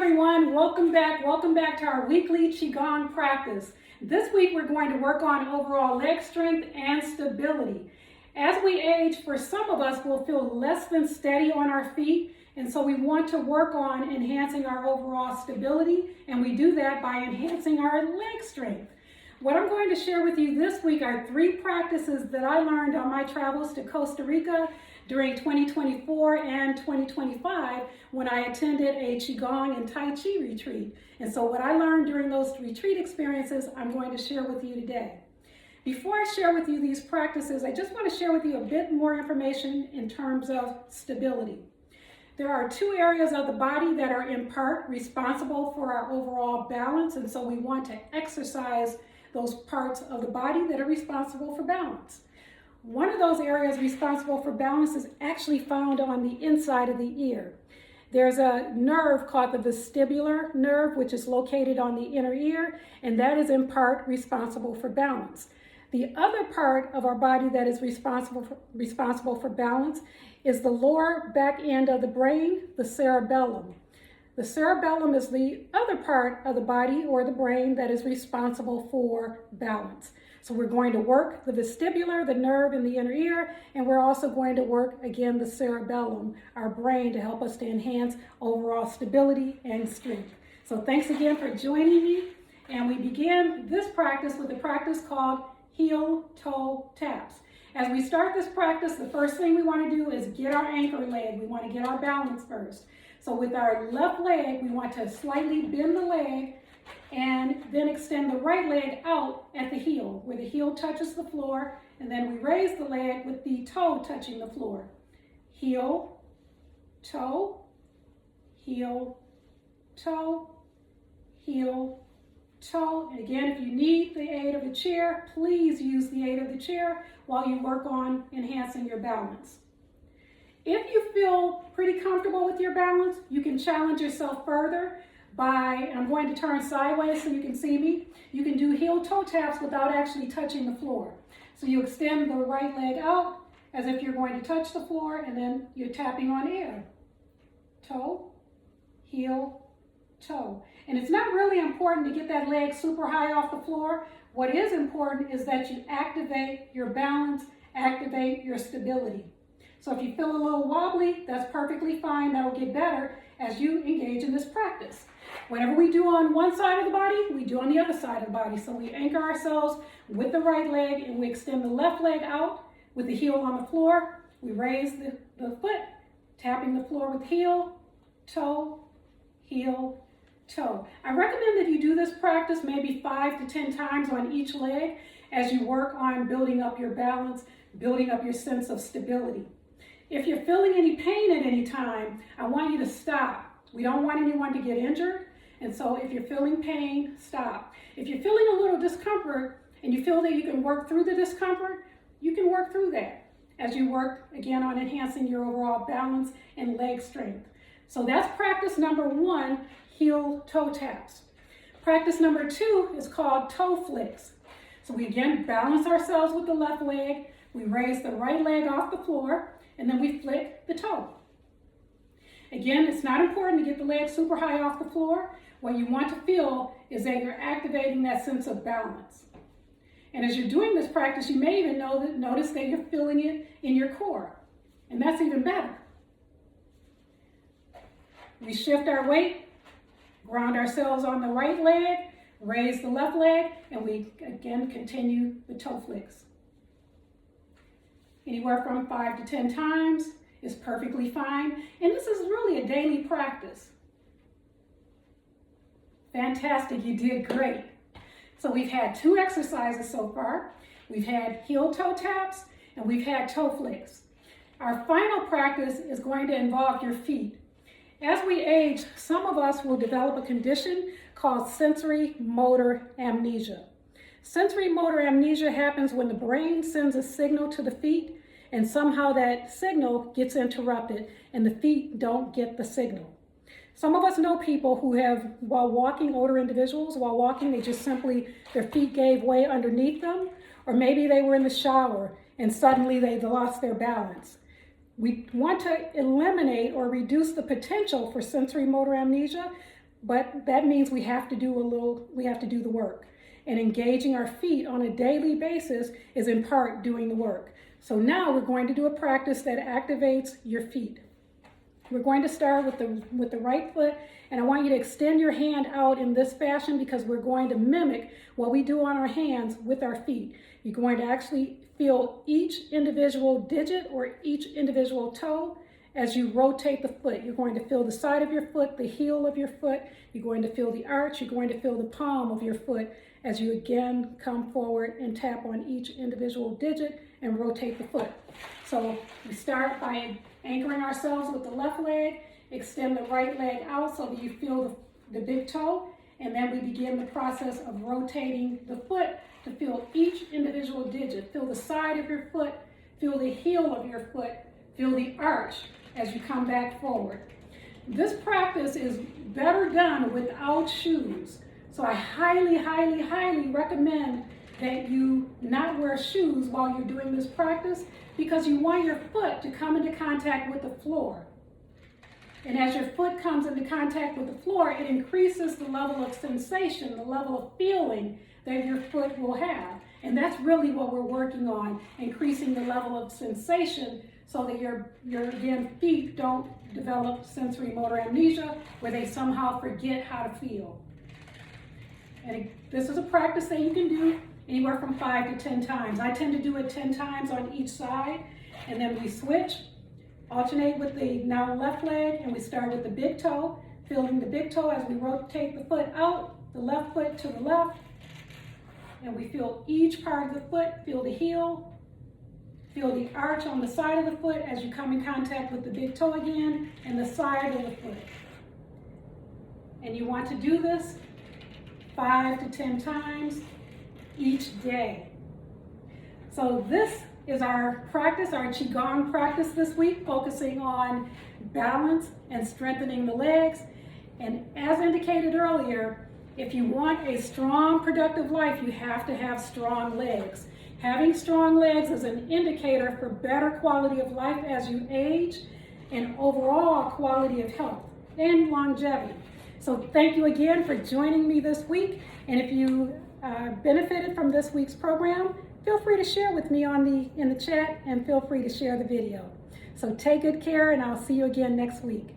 everyone, welcome back to our weekly Qigong practice. This week we're going to work on overall leg strength and stability. As we age, for some of us, we'll feel less than steady on our feet, and so we want to work on enhancing our overall stability, and we do that by enhancing our leg strength. What I'm going to share with you this week are 3 practices that I learned on my travels to Costa Rica during 2024 and 2025 when I attended a Qigong and Tai Chi retreat. And so what I learned during those retreat experiences, I'm going to share with you today. Before I share with you these practices, I just want to share with you a bit more information in terms of stability. There are 2 areas of the body that are in part responsible for our overall balance, and so we want to exercise those parts of the body that are responsible for balance. One of those areas responsible for balance is actually found on the inside of the ear. There's a nerve called the vestibular nerve, which is located on the inner ear, and that is in part responsible for balance. The other part of our body that is responsible for balance is the lower back end of the brain, the cerebellum. The cerebellum is the other part of the body or the brain that is responsible for balance. So we're going to work the vestibular, the nerve in the inner ear, and we're also going to work, again, the cerebellum, our brain, to help us to enhance overall stability and strength. So thanks again for joining me. And we begin this practice with a practice called heel-toe taps. As we start this practice, the first thing we want to do is get our anchor leg. We want to get our balance first. So with our left leg, we want to slightly bend the leg and then extend the right leg out at the heel, where the heel touches the floor, and then we raise the leg with the toe touching the floor. Heel, toe, heel, toe, heel, toe. And again, if you need the aid of a chair, please use the aid of the chair while you work on enhancing your balance. If you feel pretty comfortable with your balance, you can challenge yourself further by, and I'm going to turn sideways so you can see me, you can do heel-toe taps without actually touching the floor. So you extend the right leg out as if you're going to touch the floor, and then you're tapping on air. Toe, heel, toe. And it's not really important to get that leg super high off the floor. What is important is that you activate your balance, activate your stability. So if you feel a little wobbly, that's perfectly fine. That'll get better as you engage in this practice. Whatever we do on one side of the body, we do on the other side of the body. So we anchor ourselves with the right leg and we extend the left leg out with the heel on the floor. We raise the foot, tapping the floor with heel, toe, heel, toe. I recommend that you do this practice maybe 5 to 10 times on each leg as you work on building up your balance, building up your sense of stability. If you're feeling any pain at any time, I want you to stop. We don't want anyone to get injured, and so if you're feeling pain, stop. If you're feeling a little discomfort and you feel that you can work through the discomfort, you can work through that as you work, again, on enhancing your overall balance and leg strength. So that's practice number 1, heel-toe taps. Practice number 2 is called toe flicks. So we again balance ourselves with the left leg, we raise the right leg off the floor, and then we flick the toe. Again, it's not important to get the leg super high off the floor. What you want to feel is that you're activating that sense of balance. And as you're doing this practice, you may even notice that you're feeling it in your core. And that's even better. We shift our weight, ground ourselves on the right leg, raise the left leg, and we again continue the toe flicks. Anywhere from 5 to 10 times is perfectly fine. And this is really a daily practice. Fantastic, you did great. So we've had 2 exercises so far. We've had heel-toe taps and we've had toe flicks. Our final practice is going to involve your feet. As we age, some of us will develop a condition called sensory motor amnesia. Sensory motor amnesia happens when the brain sends a signal to the feet and somehow that signal gets interrupted and the feet don't get the signal. Some of us know people who have, while walking, older individuals, while walking, they just simply, their feet gave way underneath them, or maybe they were in the shower and suddenly they lost their balance. We want to eliminate or reduce the potential for sensory motor amnesia but that means we have to do the work. And engaging our feet on a daily basis is in part doing the work. So now we're going to do a practice that activates your feet. We're going to start with the right foot, and I want you to extend your hand out in this fashion because we're going to mimic what we do on our hands with our feet. You're going to actually feel each individual digit or each individual toe as you rotate the foot. You're going to feel the side of your foot, the heel of your foot. You're going to feel the arch. You're going to feel the palm of your foot as you again come forward and tap on each individual digit and rotate the foot. So we start by anchoring ourselves with the left leg, extend the right leg out so that you feel the big toe, and then we begin the process of rotating the foot to feel each individual digit. Feel the side of your foot, feel the heel of your foot, feel the arch as you come back forward. This practice is better done without shoes. So I highly, highly, highly recommend that you not wear shoes while you're doing this practice because you want your foot to come into contact with the floor. And as your foot comes into contact with the floor, it increases the level of sensation, the level of feeling that your foot will have. And that's really what we're working on, increasing the level of sensation so that your again, feet don't develop sensory motor amnesia where they somehow forget how to feel. And this is a practice that you can do anywhere from 5 to 10 times. I tend to do it 10 times on each side, and then we switch, alternate with the now left leg, and we start with the big toe, feeling the big toe as we rotate the foot out, the left foot to the left, and we feel each part of the foot, feel the heel, feel the arch on the side of the foot as you come in contact with the big toe again, and the side of the foot. And you want to do this 5 to 10 times each day. So this is our practice, our Qigong practice this week, focusing on balance and strengthening the legs. And as indicated earlier, if you want a strong, productive life, you have to have strong legs. Having strong legs is an indicator for better quality of life as you age and overall quality of health and longevity. So thank you again for joining me this week. And if you benefited from this week's program, feel free to share with me in the chat, and feel free to share the video. So take good care, and I'll see you again next week.